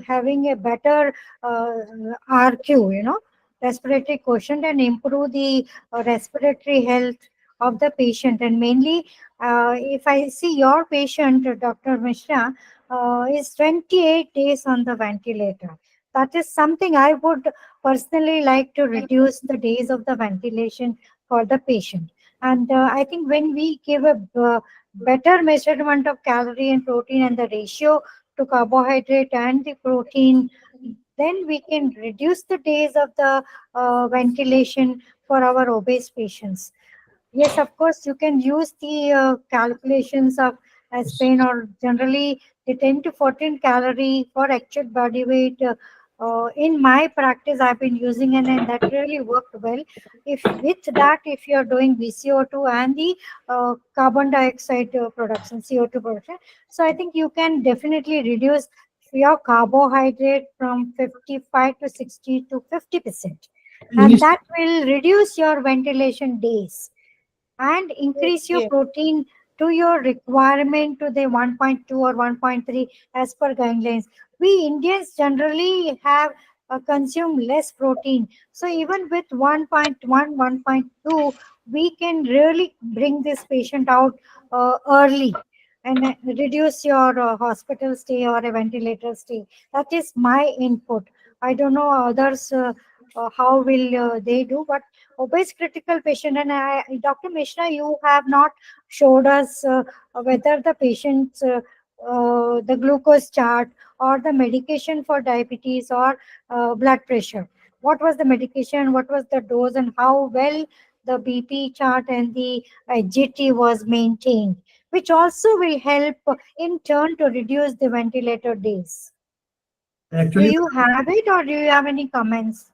having a better RQ, respiratory quotient, and improve the respiratory health of the patient. And mainly, if I see your patient, Dr. Mishra, is 28 days on the ventilator. That is something I would personally like to reduce the days of the ventilation for the patient. And I think when we give a better measurement of calorie and protein and the ratio to carbohydrate and the protein, then we can reduce the days of the ventilation for our obese patients. Yes, of course, you can use the calculations of Spain, or generally the 10 to 14 calorie for actual body weight. In my practice, I've been using and that really worked well. If with that, if you're doing VCO2 and the carbon dioxide production, CO2 production, so I think you can definitely reduce your carbohydrate from 55 to 60 to 50%. And that will reduce your ventilation days and increase your Okay. protein to your requirement to the 1.2 or 1.3 as per guidelines. We Indians generally have consume less protein. So even with 1.1, 1.2, we can really bring this patient out early and reduce your hospital stay or a ventilator stay. That is my input. I don't know others how will they do, but obese critical patient, and Dr. Mishra, you have not showed us whether the patient's the glucose chart or the medication for diabetes or blood pressure. What was the medication? What was the dose? And how well the BP chart and the GT was maintained, which also will help in turn to reduce the ventilator days. Do Actually, you have it, or do you have any comments?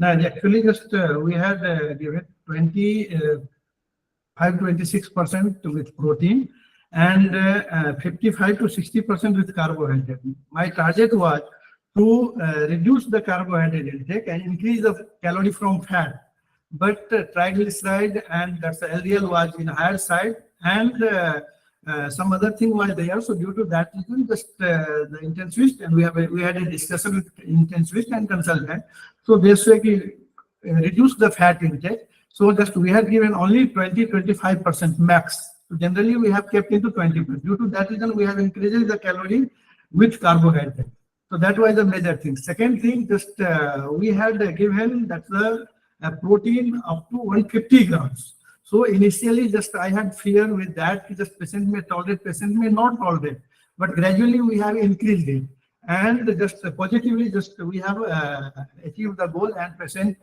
no, actually just we had given 26% with protein and 55 to 60% with carbohydrate. My target was to reduce the carbohydrate intake and increase the calorie from fat. But triglyceride and that's the LDL was in higher side, and some other thing was there. So due to that reason, just the intensivist, and we had a discussion with intensivist and consultant. So they say reduce the fat intake. So just we have given only 20-25% max. So generally we have kept into 20%. Due to that reason, we have increased the calorie with carbohydrate. So that was the major thing. Second thing, just we had given that the protein up to 150 grams. So initially, just I had fear with that. Just patient may tolerate, patient may not tolerate. But gradually we have increased it, and just positively, just we have achieved the goal, and patient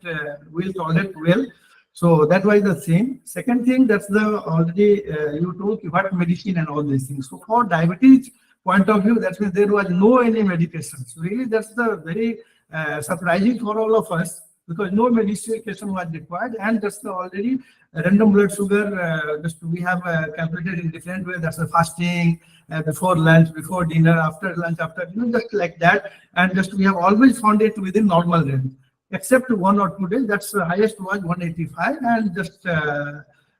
will tolerate well. So that was the thing. Second thing, that's the already you told what medicine and all these things. So for diabetes point of view, that means there was no any medications. Really, that's the very surprising for all of us, because no medication was required, and just the already random blood sugar. Just we have calculated in different way. That's the fasting before lunch, before dinner, after lunch, after dinner, just like that. And just we have always found it within normal range, except 1 or 2 days. That's the highest was 185, and just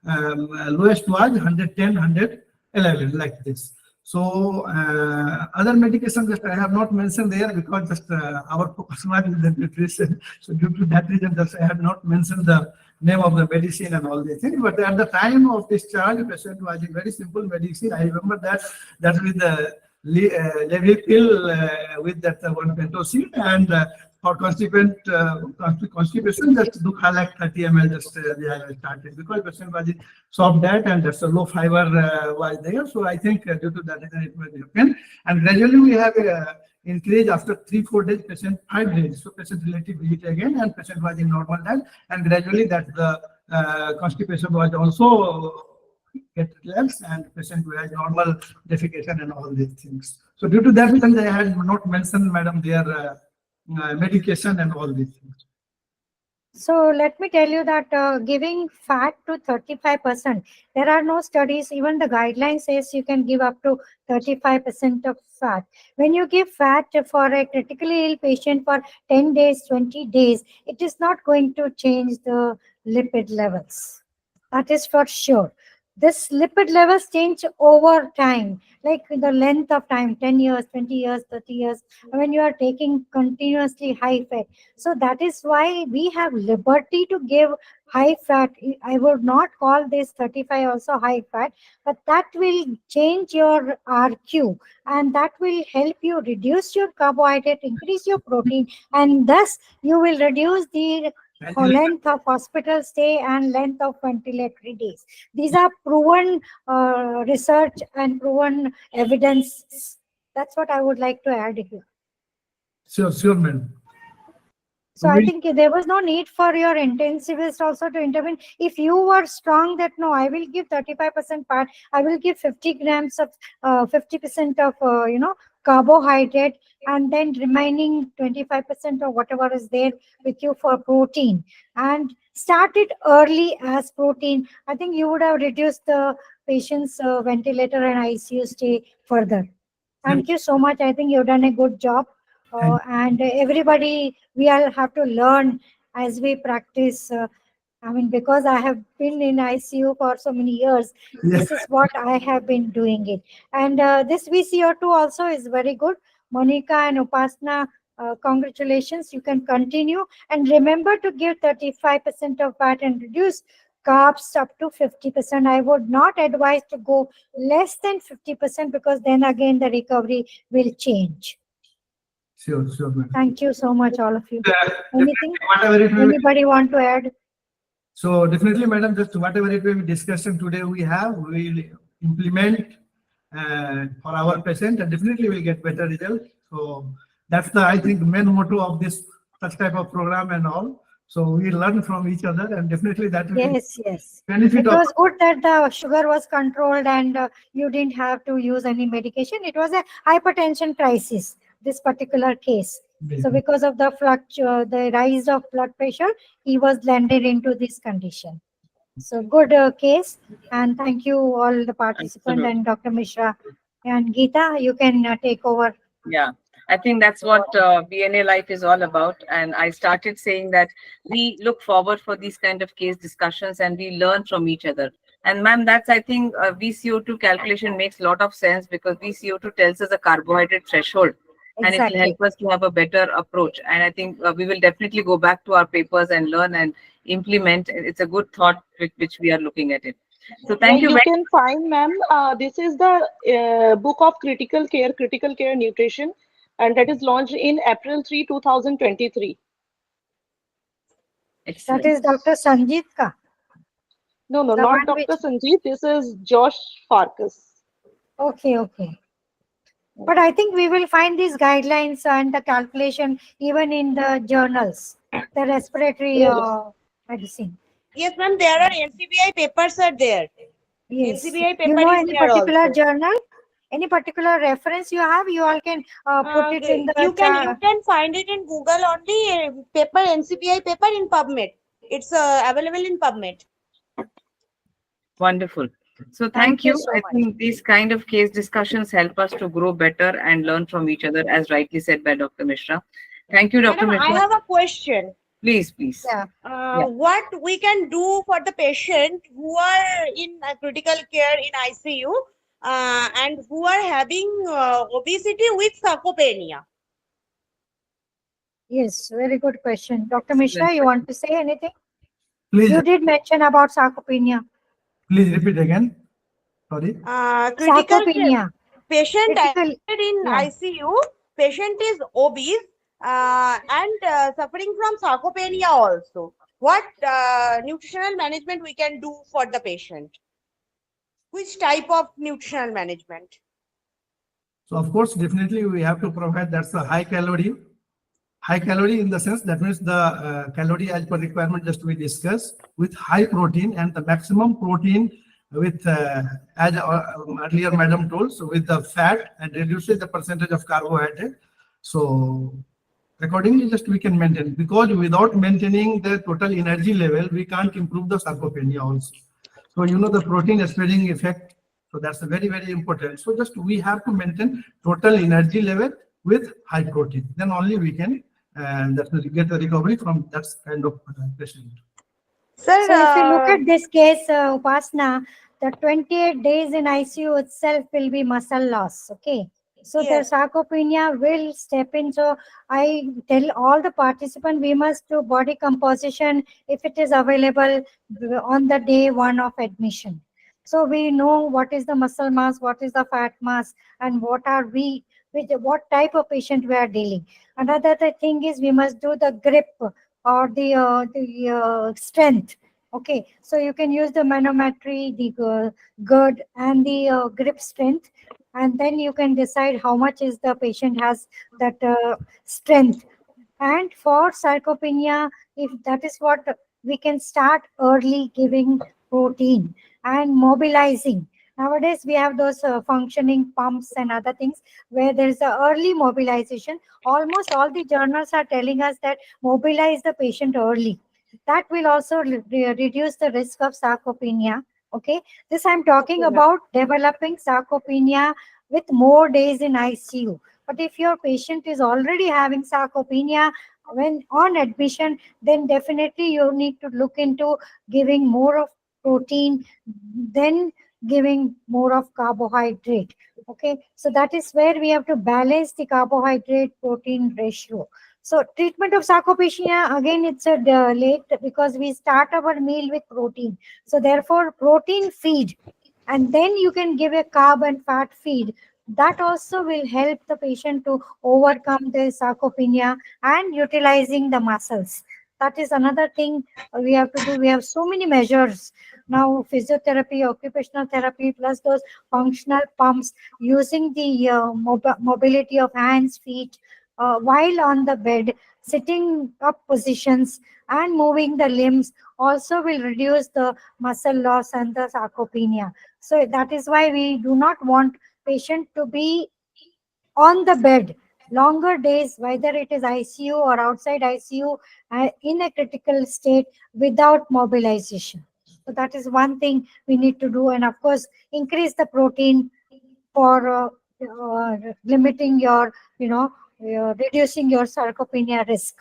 lowest was 110, 111, like this. So other medications that I have not mentioned there, because just our focus was in the nutrition. So due to that reason, just I have not mentioned the name of the medicine and all these things. But at the time of discharge, patient was a very simple medicine. I remember that with the Levy pill with that one pentosine, and for constipation, just do like 30 ml. Just they have started, because patient was in soft diet and just a low fiber was there. So I think due to that reason it was happen, and gradually we have increase after 3-4 days, patient 5 days. So patient relative visit again, and patient was in normal diet, and gradually that the constipation was also get relaxed, and patient who has normal defecation and all these things. So due to that reason, I had not mentioned, madam, their medication and all these things. So let me tell you that giving fat to 35%, there are no studies. Even the guideline says you can give up to 35% of fat. When you give fat for a critically ill patient for 10 days, 20 days, it is not going to change the lipid levels. That is for sure. this lipid levels change over time, like the length of time, 10 years, 20 years, 30 years, when you are taking continuously high fat. So that is why we have liberty to give high fat. I would not call this 35 also high fat, but that will change your RQ, and that will help you reduce your carbohydrate, increase your protein, and thus you will reduce the length of hospital stay and length of ventilatory days. These are proven research and proven evidence. That's what I would like to add here. Sure, madam. So I think there was no need for your intensivist also to intervene. If you were strong that no, I will give 35% fat, I will give 50 grams of 50% of carbohydrate, and then remaining 25% or whatever is there with you for protein, and start it early as protein. I think you would have reduced the patient's ventilator and ICU stay further. Thank you so much. I think you've done a good job. And everybody, we all have to learn as we practice. I mean, because I have been in ICU for so many years, this is what I have been doing it. And this VCO2 also is very good. Monica and Upasna, congratulations. You can continue. And remember to give 35% of fat and reduce carbs up to 50%. I would not advise to go less than 50% because then again the recovery will change. Sure, madam. Thank you so much, all of you. Anything? Whatever it will be. Anybody want to add? So definitely, madam, just whatever it will be discussion today we have, we will implement for our patient, and definitely we'll get better result. So that's the, I think, main motto of this such type of program and all. So we learn from each other, and definitely that will Yes. benefit It was good that the sugar was controlled and you didn't have to use any medication. It was a hypertension crisis, this particular case. So because of the the rise of blood pressure, he was landed into this condition. So good case, and thank you all the participants and Dr. Mishra and Geeta. You can take over. Yeah, I think that's what BNA Life is all about. And I started saying that we look forward for these kind of case discussions and we learn from each other. And ma'am, that's, I think, VCO2 calculation makes a lot of sense because VCO2 tells us a carbohydrate threshold. And it will help us to have a better approach. And I think we will definitely go back to our papers and learn and implement. It's a good thought which we are looking at it. So thank you. You can find, ma'am, this is the book of critical care nutrition, and that is launched in April 3, 2023. That is Dr. Sanjit ka? No, not Dr. Sanjit. This is Josh Farkas. Okay. But I think we will find these guidelines and the calculation even in the journals, the respiratory medicine. Yes, ma'am. There are NCBI papers are there. Yes. NCBI paper you know is any there particular also. journal? Any particular reference you have? You all can put it in the you can find it in Google on the paper, NCBI paper in PubMed. It's available in PubMed. Wonderful. So thank you. So I think these kind of case discussions help us to grow better and learn from each other, as rightly said by Dr. Mishra. Thank you, Dr. Mishra. I have a question. Please. Yeah. What we can do for the patient who are in critical care in ICU and who are having obesity with sarcopenia? Yes, very good question. Dr. Mishra, you want to say anything? Please. You did mention about sarcopenia. Please repeat again. Sorry. Critical care patient in ICU. Patient is obese and suffering from sarcopenia also. What nutritional management we can do for the patient? Which type of nutritional management? So of course, definitely we have to provide that's a high calorie. High calorie in the sense that means the calorie as per requirement just we discussed, with high protein and the maximum protein with as earlier madam told, so with the fat and reduces the percentage of carbohydrate. So accordingly just we can maintain, because without maintaining the total energy level we can't improve the sarcopenia also. So the protein sparing effect, so that's very important. So just we have to maintain total energy level with high protein, then only we can get the recovery from that kind of patient. Sir, so if you look at this case, Upasna, the 28 days in ICU itself will be muscle loss. Okay. So the Yes. sarcopenia will step in. So I tell all the participants we must do body composition if it is available on the day one of admission. So we know what is the muscle mass, what is the fat mass, and what are we, with what type of patient we are dealing. Another thing is we must do the grip or the strength. Okay, so you can use the manometry, the gird, and the grip strength, and then you can decide how much is the patient has that strength. And for sarcopenia, if that is what we can start early giving protein and mobilizing. Nowadays, we have those functioning pumps and other things where there is a early mobilization. Almost all the journals are telling us that mobilize the patient early. That will also reduce the risk of sarcopenia. Okay, this I'm talking Okay, ma'am. about developing sarcopenia with more days in ICU. But if your patient is already having sarcopenia when on admission, then definitely you need to look into giving more of protein, then giving more of carbohydrate. Okay, so that is where we have to balance the carbohydrate protein ratio. So treatment of sarcopenia, again, it's a late because we start our meal with protein. So therefore, protein feed, and then you can give a carb and fat feed. That also will help the patient to overcome the sarcopenia and utilizing the muscles. That is another thing we have to do. We have so many measures now: physiotherapy, occupational therapy, plus those functional pumps, using the mobility of hands, feet, while on the bed, sitting up positions, and moving the limbs also will reduce the muscle loss and the sarcopenia. So that is why we do not want patient to be on the bed longer days, whether it is ICU or outside ICU, in a critical state without mobilization. So that is one thing we need to do, and of course, increase the protein for limiting your, reducing your sarcopenia risk.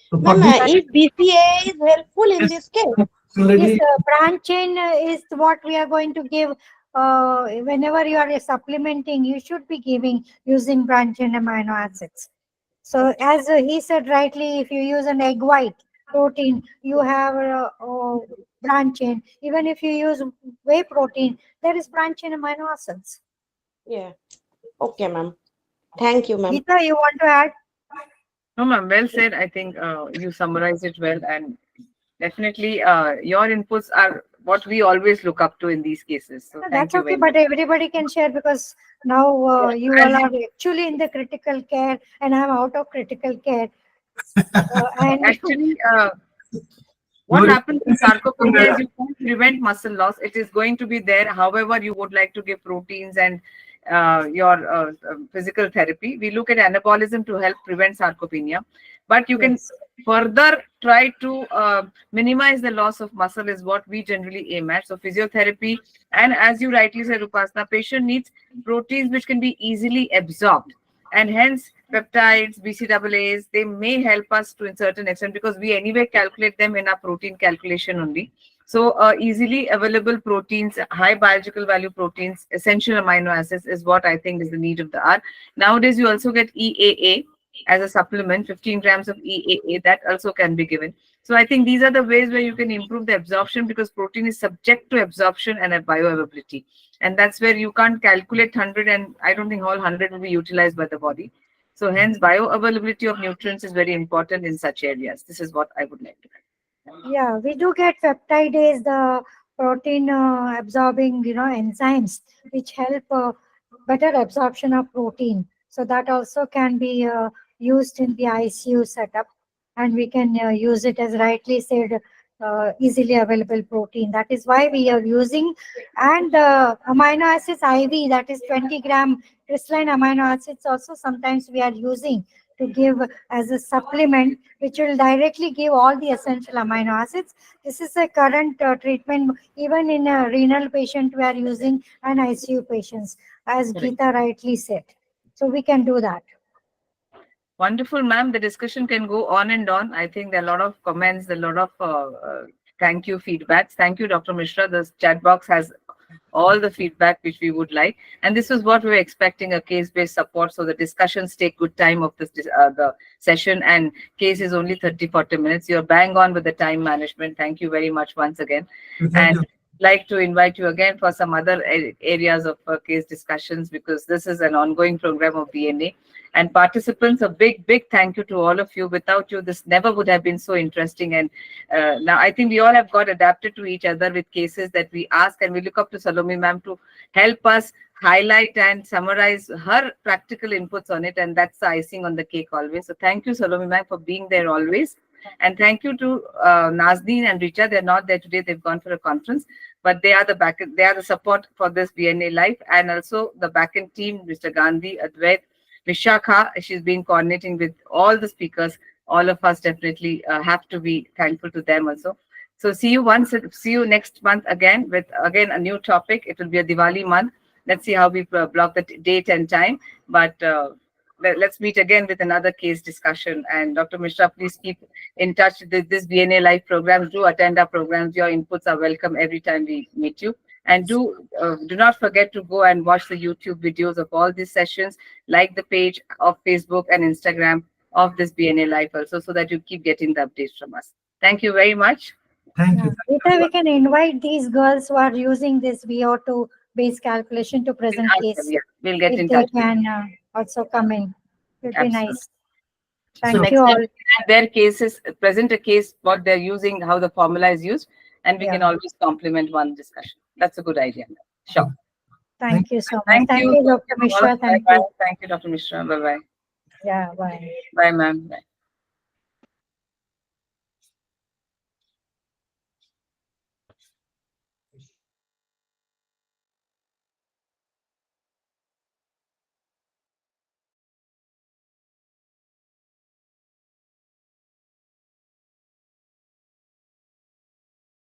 So for Ma'am, this, is BCA is helpful in yes, this case? Yes, already branch chain is what we are going to give. Whenever you are supplementing, you should be giving using branch chain amino acids. So, Okay. as he said rightly, if you use an egg white protein, you have branch chain. Even if you use whey protein, there is branch chain amino acids. Yeah. Okay, ma'am. Thank you, ma'am. Geeta, you want to add? No, ma'am, well said. I think you summarized it well, and definitely your inputs are what we always look up to in these cases. So No, thank that's you okay, very but much. everybody can share because now Yeah. you all As are actually in the critical care, and I'm out of critical care. And actually, what your happens in sarcopenia is information, you can't prevent muscle loss. It is going to be there. However, you would like to give proteins and your physical therapy. We look at anabolism to help prevent sarcopenia, but you can yes, further try to minimize the loss of muscle is what we generally aim at. So physiotherapy, and as you rightly said, Upasana, patient needs proteins which can be easily absorbed, and hence peptides, BCAAs, they may help us to a certain extent because we anyway calculate them in our protein calculation only. So easily available proteins, high biological value proteins, essential amino acids is what I think is the need of the hour. Nowadays, you also get EAA as a supplement, 15 grams of EAA, that also can be given. So I think these are the ways where you can improve the absorption because protein is subject to absorption and a bioavailability. And that's where you can't calculate 100, and I don't think all 100 will be utilized by the body. So hence bioavailability of nutrients is very important in such areas. This is what I would like to add. yeah, we do get peptidase, the protein absorbing, enzymes which help better absorption of protein. So that also can be used in the ICU setup, and we can use it as rightly said, easily available protein. That is why we are using, and amino acids IV, that is 20-gram crystalline amino acids. Also, sometimes we are using to give as a supplement, which will directly give all the essential amino acids. This is a current treatment, even in a renal patient, we are using, and ICU patients, as Correct. Geeta rightly said. So we can do that. Wonderful, ma'am. The discussion can go on and on. I think there are a lot of comments, a lot of thank you feedbacks. Thank you, Dr. Mishra. The chat box has all the feedback which we would like. And this is what we were expecting, a case-based support. So the discussions take good time of the session, and case is only 30-40 minutes. You're bang on with the time management. Thank you very much once again. Thank And you. like to invite you again for some other areas of case discussions, because this is an ongoing program of DNA. And participants, a big thank you to all of you. Without you, this never would have been so interesting. And now I think we all have got adapted to each other with cases that we ask, and we look up to Salome ma'am to help us highlight and summarize her practical inputs on it. And that's the icing on the cake always. So thank you, Salome ma'am, for being there always. And thank you to Nazneen and Richa. They're not there today. They've gone for a conference, but they are the support for this DNA Life. And also the backend team, Mr. Gandhi, Advait, Vishakha. She's been coordinating with all the speakers. All of us definitely have to be thankful to them also. So see you next month again with a new topic. It will be a Diwali month. Let's see how we block the date and time. But let's meet again with another case discussion. And Dr. Mishra, please keep in touch with this DNA Live programs. Do attend our programs. Your inputs are welcome every time we meet you. And do not forget to go and watch the YouTube videos of all these sessions, like the page of Facebook and Instagram of this BNA Live also, so that you keep getting the updates from us. Thank you very much. Thank Yeah. you. Later we can invite these girls who are using this VO2 based calculation to present case. Yeah, we'll get If in they touch. can also come in. It would be Absolutely. nice. So Thank next you time all. we can have their cases, present a case, what they're using, how the formula is used, and we Yeah. can always complement one discussion. That's a good idea. Sure. Thank you so much. Thank Thank you. you, Dr. Mishra. Thank you. Thank you, Dr. Mishra. Bye-bye. Yeah, bye. Bye, ma'am. Bye.